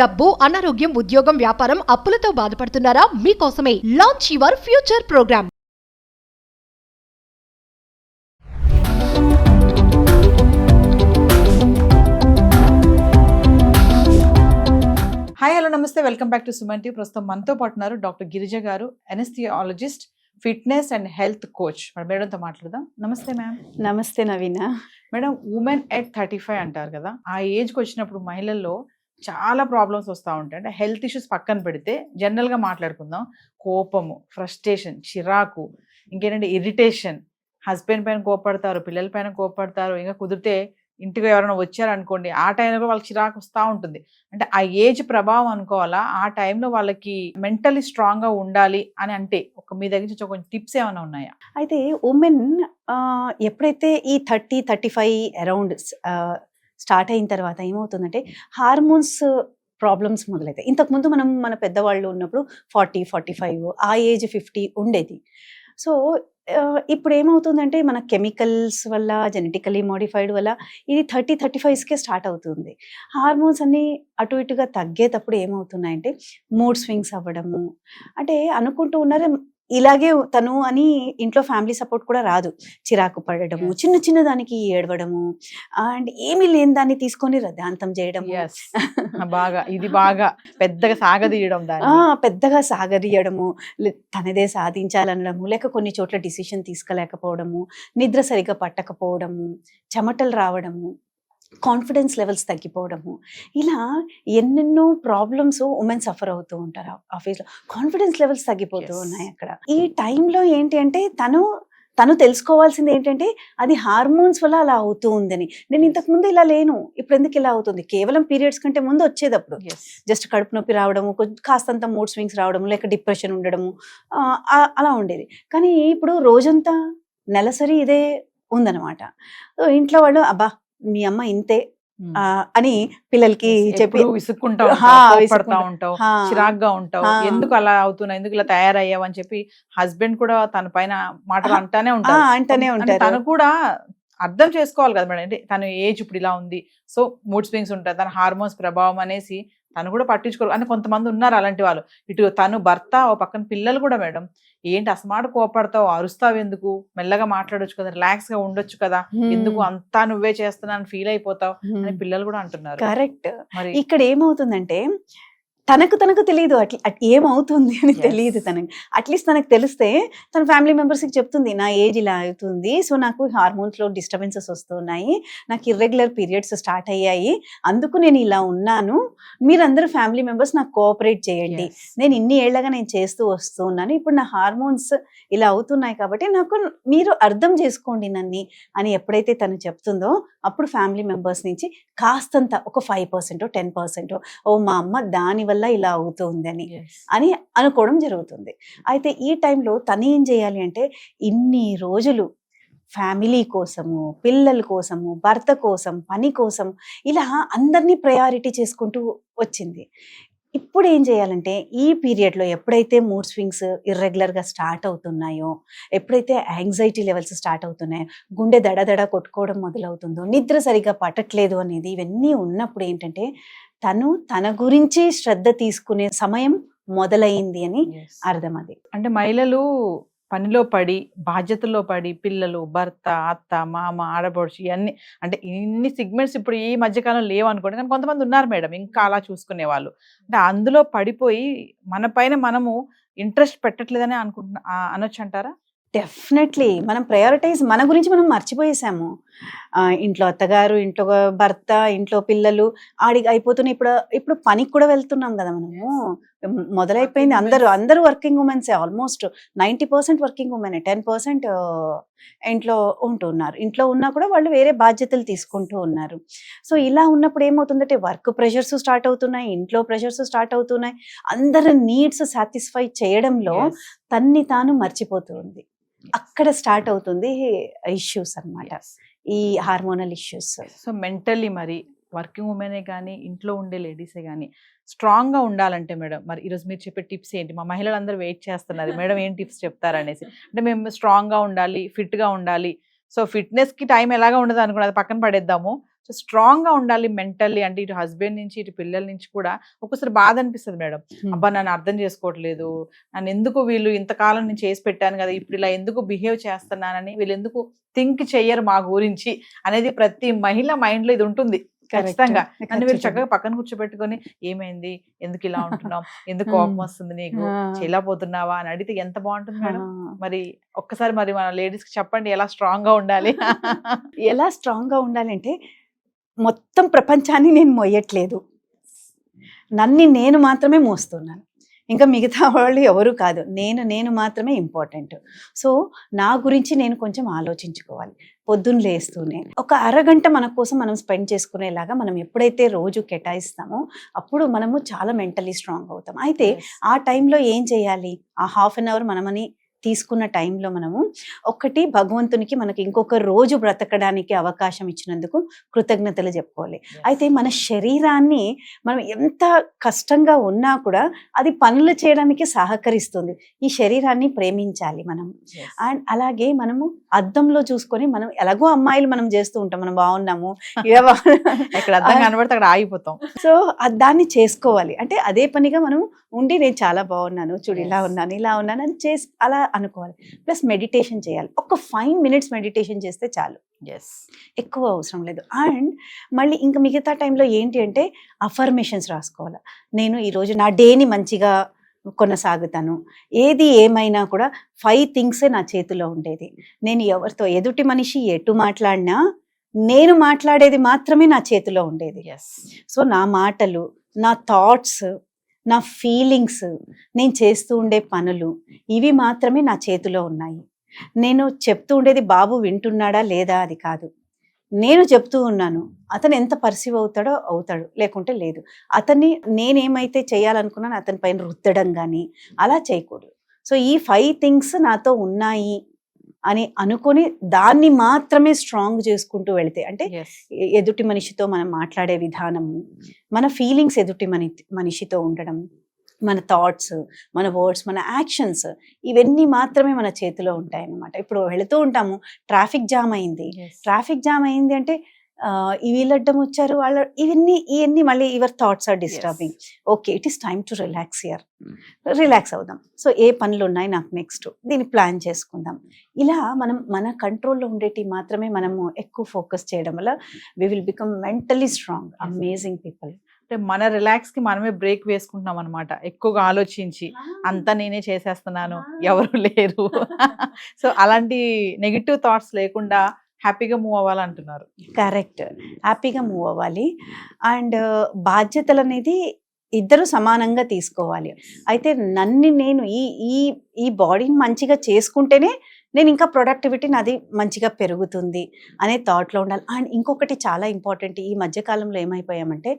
డబ్బు, అనారోగ్యం, ఉద్యోగం, వ్యాపారం, అప్పులతో బాధపడుతున్నారా? మీకోసమే launch your future program. Hi hello నమస్తే, welcome back to Suman TV. ప్రస్తుతం మనతో పాటు ఉన్నారు డాక్టర్ గిరిజ గారు, anesthesiologist, fitness and health coach. మేడంతో మాట్లాడదాం. నమస్తే మ్యామ్. నమస్తే నవీన. మేడం, ఉమెన్ ఎట్ 35 అంటారు కదా, ఆ ఏజ్కి వచ్చినప్పుడు మహిళల్లో చాలా ప్రాబ్లమ్స్ వస్తూ ఉంటాయి. అంటే హెల్త్ ఇష్యూస్ పక్కన పెడితే జనరల్గా మాట్లాడుకుందాం, కోపము, ఫ్రస్ట్రేషన్, చిరాకు, ఇంకేంటంటే ఇరిటేషన్, హస్బెండ్ పైన కోపడతారు, పిల్లల పైన కోపడతారు, ఇంకా కుదిరితే ఇంటికి ఎవరైనా వచ్చారనుకోండి, ఆ టైంలో వాళ్ళకి చిరాకు వస్తూ ఉంటుంది. అంటే ఆ ఏజ్ ప్రభావం అనుకోవాలా, ఆ టైంలో వాళ్ళకి మెంటలీ స్ట్రాంగ్గా ఉండాలి అని అంటే మీ దగ్గర నుంచి కొంచెం టిప్స్ ఏమైనా ఉన్నాయా? అయితే ఉమెన్ ఎప్పుడైతే ఈ 30-35 అరౌండ్ స్టార్ట్ అయిన తర్వాత ఏమవుతుందంటే హార్మోన్స్ ప్రాబ్లమ్స్ మొదలవుతాయి. ఇంతకుముందు మన పెద్దవాళ్ళు ఉన్నప్పుడు 40-45, ఆ ఏజ్ 50 ఉండేది. సో ఇప్పుడు ఏమవుతుందంటే మన కెమికల్స్ వల్ల, జెనెటికలీ మోడిఫైడ్ వల్ల ఇది 30-35కే స్టార్ట్ అవుతుంది. హార్మోన్స్ అన్నీ అటు ఇటుగా తగ్గేటప్పుడు ఏమవుతున్నాయంటే మూడ్ స్వింగ్స్ అవ్వడము, అంటే అనుకుంటూ ఉన్నారు ఇలాగే తను అని ఇంట్లో ఫ్యామిలీ సపోర్ట్ కూడా రాదు. చిరాకు పడడము, చిన్న చిన్న దానికి ఏడవడము, అండ్ ఏమీ లేని దాన్ని తీసుకొని రద్దాంతం చేయడము, బాగా పెద్దగా సాగదీయడం, పెద్దగా సాగదీయడము, తనదే సాధించాలనడము, లేక కొన్ని చోట్ల డిసిషన్ తీసుకోలేకపోవడము, నిద్ర సరిగ్గా పట్టకపోవడము, చెమటలు రావడము, కాన్ఫిడెన్స్ లెవెల్స్ తగ్గిపోవడము, ఇలా ఎన్నెన్నో ప్రాబ్లమ్స్ ఉమెన్ సఫర్ అవుతూ ఉంటారు. ఆఫీస్లో కాన్ఫిడెన్స్ లెవెల్స్ తగ్గిపోతూ ఉన్నాయి. అక్కడ ఈ టైంలో ఏంటి అంటే తను తెలుసుకోవాల్సింది ఏంటంటే అది హార్మోన్స్ వల్ల అలా అవుతూ ఉందని. నేను ఇంతకుముందు ఇలా లేను, ఇప్పుడు ఎందుకు ఇలా అవుతుంది? కేవలం పీరియడ్స్ కంటే ముందు వచ్చేటప్పుడు జస్ట్ కడుపు నొప్పి రావడము, కాస్తంత మూడ్ స్వింగ్స్ రావడము, లేక డిప్రెషన్ ఉండడము, అలా ఉండేది. కానీ ఇప్పుడు రోజంతా నెలసరి ఇదే ఉందన్నమాట. ఇంట్లో వాళ్ళు అబ్బా మీ అమ్మ ఇంతే అని పిల్లలకి చెప్పి విసుక్కుంటా ఉంటావు, చిరాగ్గా ఉంటావు, ఎందుకు అలా అవుతున్నావు, ఎందుకు ఇలా తయారయ్యావు అని చెప్పి హస్బెండ్ కూడా తన పైన మాటలు అంటానే ఉంటారు. తను కూడా అర్థం చేసుకోవాలి కదా మేడం, అంటే తన ఏజ్ ఇప్పుడు ఇలా ఉంది, సో మూడ్ స్వింగ్స్ ఉంటాయి, తన హార్మోన్స్ ప్రభావం అనేసి తను కూడా పట్టించుకోరు. అంటే కొంతమంది ఉన్నారు అలాంటి వాళ్ళు. ఇటు తను భర్త, ఓ పక్కన పిల్లలు కూడా మేడం, ఏంటి అసమాటు కోపడతావు, అరుస్తావు ఎందుకు, మెల్లగా మాట్లాడొచ్చు కదా, రిలాక్స్ గా ఉండొచ్చు కదా, ఎందుకు అంతా నువ్వే చేస్తున్నాను ఫీల్ అయిపోతావు అని పిల్లలు కూడా అంటున్నారు. కరెక్ట్. మరి ఇక్కడ ఏమవుతుందంటే తనకు తెలియదు ఏమవుతుంది అని తెలియదు తనకి. అట్లీస్ట్ తనకు తెలిస్తే తన ఫ్యామిలీ మెంబర్స్కి చెప్తుంది, నా ఏజ్ ఇలా అవుతుంది, సో నాకు హార్మోన్స్లో డిస్టర్బెన్సెస్ వస్తున్నాయి, నాకు ఇర్రెగ్యులర్ పీరియడ్స్ స్టార్ట్ అయ్యాయి, అందుకు నేను ఇలా ఉన్నాను, మీరందరూ ఫ్యామిలీ మెంబర్స్ నాకు కోఆపరేట్ చేయండి, నేను ఇన్ని ఏళ్ళగా నేను చేస్తూ వస్తున్నాను, ఇప్పుడు నా హార్మోన్స్ ఇలా అవుతున్నాయి కాబట్టి నాకు మీరు అర్థం చేసుకోండి నన్ను అని ఎప్పుడైతే తను చెప్తుందో అప్పుడు ఫ్యామిలీ మెంబర్స్ నుంచి కాస్తంత ఒక 5%, 10% ఓ మా అమ్మ దాని వల్ల ఇలా అవుతుంది అని అనుకోవడం జరుగుతుంది. అయితే ఈ టైంలో తను ఏం చేయాలి అంటే ఇన్ని రోజులు ఫ్యామిలీ కోసము, పిల్లల కోసము, భర్త కోసం, పని కోసం ఇలా అందరినీ ప్రయారిటీ చేసుకుంటూ వచ్చింది. ఇప్పుడు ఏం చేయాలంటే ఈ పీరియడ్లో ఎప్పుడైతే మూడ్ స్వింగ్స్ ఇర్రెగ్యులర్గా స్టార్ట్ అవుతున్నాయో, ఎప్పుడైతే యాంగ్జైటీ లెవెల్స్ స్టార్ట్ అవుతున్నాయో, గుండె దడదడ కొట్టుకోవడం మొదలవుతుందో, నిద్ర సరిగ్గా పట్టట్లేదు అనేది, ఇవన్నీ ఉన్నప్పుడు ఏంటంటే తన గురించి శ్రద్ధ తీసుకునే సమయం మొదలైంది అని అర్థం. అది అంటే మహిళలు పనిలో పడి, బాధ్యతల్లో పడి, పిల్లలు, భర్త, అత్త, మామ, ఆడపడుచు, ఇవన్నీ అంటే ఇన్ని సిగ్మెంట్స్ ఇప్పుడు ఈ మధ్యకాలం లేవు అనుకోండి, కానీ కొంతమంది ఉన్నారు మేడం ఇంకా అలా చూసుకునే వాళ్ళు. అంటే అందులో పడిపోయి మన పైన మనము ఇంట్రెస్ట్ పెట్టట్లేదని అనొచ్చు అంటారా? డెఫినెట్లీ మనం ప్రయారిటైజ్ మన గురించి మనం మర్చిపోయేసాము. ఇంట్లో అత్తగారు, ఇంట్లో భర్త, ఇంట్లో పిల్లలు ఆడికి అయిపోతున్నాయి. ఇప్పుడు పనికి కూడా వెళ్తున్నాం కదా మనము, మొదలైపోయింది. అందరూ వర్కింగ్ ఉమెన్సే, ఆల్మోస్ట్ 90% వర్కింగ్ ఉమెన్, 10% ఇంట్లో ఉంటున్నారు. ఇంట్లో ఉన్నా కూడా వాళ్ళు వేరే బాధ్యతలు తీసుకుంటూ ఉన్నారు. సో ఇలా ఉన్నప్పుడు ఏమవుతుందంటే వర్క్ ప్రెషర్స్ స్టార్ట్ అవుతున్నాయి, ఇంట్లో ప్రెషర్స్ స్టార్ట్ అవుతున్నాయి, అందరి నీడ్స్ సాటిస్ఫై చేయడంలో తన్ని తాను మర్చిపోతుంది. అక్కడ స్టార్ట్ అవుతుంది ఇష్యూస్ అన్నమాట, ఈ హార్మోనల్ ఇష్యూస్. సో మెంటల్లీ మరి వర్కింగ్ ఉమెనే కానీ, ఇంట్లో ఉండే లేడీసే కానీ స్ట్రాంగ్గా ఉండాలంటే మేడం, మరి ఈరోజు మీరు చెప్పే టిప్స్ ఏంటి? మా మహిళలందరూ వెయిట్ చేస్తున్నారు, మేడం ఏం టిప్స్ చెప్తారనేసి. అంటే మేము స్ట్రాంగ్గా ఉండాలి, ఫిట్గా ఉండాలి, సో ఫిట్నెస్కి టైం ఎలాగా ఉండదు అనుకున్నది పక్కన పడేద్దాము, సో స్ట్రాంగ్ గా ఉండాలి మెంటల్లీ. అంటే ఇటు హస్బెండ్ నుంచి ఇటు పిల్లల నుంచి కూడా ఒక్కొక్కసారి బాధ అనిపిస్తుంది మేడం, అబ్బా నన్ను అర్థం చేసుకోవట్లేదు, నన్ను ఎందుకు వీళ్ళు ఇంతకాలం నేను చేసి పెట్టాను కదా, ఇప్పుడు ఇలా ఎందుకు బిహేవ్ చేస్తున్నానని వీళ్ళు ఎందుకు థింక్ చెయ్యరు మా గురించి అనేది ప్రతి మహిళ మైండ్ లో ఇది ఉంటుంది ఖచ్చితంగా. నన్ను వీళ్ళు చక్కగా పక్కన కూర్చోబెట్టుకొని ఏమైంది, ఎందుకు ఇలా ఉంటున్నావు, ఎందుకు కోపం వస్తుంది నీకు, చేయలేకపోతున్నావా అని అడిగితే ఎంత బాగుంటుంది మేడం. మరి ఒక్కసారి మరి మన లేడీస్ కి చెప్పండి ఎలా స్ట్రాంగ్ గా ఉండాలి. ఎలా స్ట్రాంగ్ గా ఉండాలంటే మొత్తం ప్రపంచాన్ని నేను మోయట్లేదు, నేను మాత్రమే మోస్తున్నాను, ఇంకా మిగతా వాళ్ళు ఎవరు కాదు, నేను మాత్రమే ఇంపార్టెంట్. సో నా గురించి నేను కొంచెం ఆలోచించుకోవాలి. పొద్దున్న లేస్తూనే ఒక అరగంట మన కోసం మనం స్పెండ్ చేసుకునేలాగా మనం ఎప్పుడైతే రోజు కేటాయిస్తామో అప్పుడు మనము చాలా మెంటలీ స్ట్రాంగ్ అవుతాం. అయితే ఆ టైంలో ఏం చేయాలి, ఆ హాఫ్ అన్ అవర్ మనమని తీసుకున్న టైంలో మనము ఒకటి భగవంతునికి మనకి ఇంకొక రోజు బ్రతకడానికి అవకాశం ఇచ్చినందుకు కృతజ్ఞతలు చెప్పుకోవాలి. అయితే మన శరీరాన్ని మనం ఎంత కష్టంగా ఉన్నా కూడా అది పనులు చేయడానికి సహకరిస్తుంది. ఈ శరీరాన్ని ప్రేమించాలి మనం. అండ్ అలాగే మనము అద్దంలో చూసుకొని మనం ఎలాగో అమ్మాయిలు మనం చేస్తూ ఉంటాం, మనం బాగున్నాము ఎక్కడ అద్దం కనబడితే అక్కడ ఆగిపోతాం. సో దాన్ని చేసుకోవాలి. అంటే అదే పనిగా మనం ఉండి నేను చాలా బాగున్నాను, చూడు ఇలా ఉన్నాను ఇలా ఉన్నాను అని చేసి అలా అనుకోవాలి. ప్లస్ మెడిటేషన్ చేయాలి. ఒక 5 minutes మెడిటేషన్ చేస్తే చాలు, ఎక్కువ అవసరం లేదు. అండ్ మళ్ళీ ఇంకా మిగతా టైంలో ఏంటి అంటే అఫర్మేషన్స్ రాసుకోవాలి. నేను ఈరోజు నా డేని మంచిగా కొనసాగుతాను, ఏది ఏమైనా కూడా 5 things నా చేతిలో ఉండేది. నేను ఎవరితో ఎదుటి మనిషి ఎటు మాట్లాడినా నేను మాట్లాడేది మాత్రమే నా చేతిలో ఉండేది. సో నా మాటలు, నా థాట్స్, నా ఫీలింగ్స్, నేను చేస్తూ ఉండే పనులు ఇవి మాత్రమే నా చేతిలో ఉన్నాయి. నేను చెప్తూ ఉండేది బాబు వింటున్నాడా లేదా అది కాదు, నేను చెప్తూ ఉన్నాను, అతను ఎంత పర్సీవ్ అవుతాడు లేకుంటే లేదు. అతన్ని నేనేమైతే చేయాలనుకున్నాను అతని పైన రుద్దడం కానీ అలా చేయకూడదు. సో ఈ 5 things నాతో ఉన్నాయి అని అనుకొని దాన్ని మాత్రమే స్ట్రాంగ్ చేసుకుంటూ వెళితే, అంటే ఎదుటి మనిషితో మనం మాట్లాడే విధానము, మన ఫీలింగ్స్ ఎదుటి మనిషితో ఉండడం, మన థాట్స్, మన వర్డ్స్, మన యాక్షన్స్ ఇవన్నీ మాత్రమే మన చేతిలో ఉంటాయి అన్నమాట. ఇప్పుడు వెళుతూ ఉంటాము, ట్రాఫిక్ జామ్ అయింది అంటే వీళ్ళడ్డం వచ్చారు వాళ్ళ ఇవన్నీ మళ్ళీ your thoughts are disturbing. Okay, it is time to relax అవుదాం. సో ఏ పనులు ఉన్నాయి నాకు నెక్స్ట్, దీన్ని ప్లాన్ చేసుకుందాం. ఇలా మనం మన కంట్రోల్లో ఉండేటి మాత్రమే మనము ఎక్కువ ఫోకస్ చేయడం వల్ల we will become mentally strong, amazing people. అంటే మన రిలాక్స్ కి మనమే బ్రేక్ వేసుకుంటున్నాం అనమాట, ఎక్కువగా ఆలోచించి అంతా నేనే చేసేస్తున్నాను ఎవరు లేరు. సో అలాంటి నెగిటివ్ థాట్స్ లేకుండా హ్యాపీగా మూవ్ అవ్వాలంటున్నారు. కరెక్ట్, హ్యాపీగా మూవ్ అవ్వాలి. అండ్ బాధ్యతలు అనేది ఇద్దరు సమానంగా తీసుకోవాలి. అయితే నేను ఈ బాడీని మంచిగా చేసుకుంటేనే నేను ఇంకా ప్రొడక్టివిటీ నాది మంచిగా పెరుగుతుంది అనే థాట్లో ఉండాలి. అండ్ ఇంకొకటి చాలా ఇంపార్టెంట్, ఈ మధ్యకాలంలో ఏమైపోయామంటే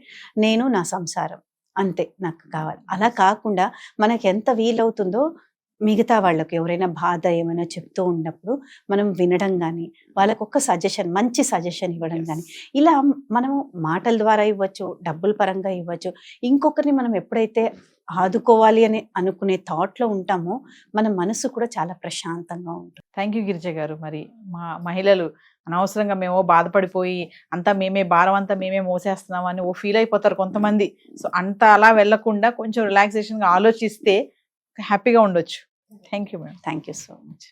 నేను నా సంసారం అంతే నాకు కావాలి, అలా కాకుండా మనకి ఎంత వీలవుతుందో మిగతా వాళ్ళకి ఎవరైనా బాధ ఏమైనా చెప్తూ ఉన్నప్పుడు మనం వినడం కానీ, వాళ్ళకు ఒక మంచి సజెషన్ ఇవ్వడం కానీ, ఇలా మనము మాటల ద్వారా ఇవ్వచ్చు, డబ్బుల పరంగా ఇవ్వచ్చు. ఇంకొకరిని మనం ఎప్పుడైతే ఆదుకోవాలి అని అనుకునే థాట్లో ఉంటామో మన మనసు కూడా చాలా ప్రశాంతంగా ఉంటుంది. థ్యాంక్ యూ గిరిజ గారు. మరి మా మహిళలు అనవసరంగా మేము బాధపడిపోయి అంతా భారం అంతా మేమే మోసేస్తున్నాం అని ఫీల్ అయిపోతారు కొంతమంది. సో అంత అలా వెళ్లకుండా కొంచెం రిలాక్సేషన్గా ఆలోచిస్తే హ్యాపీగా ఉండొచ్చు. Thank you madam. Thank you so much.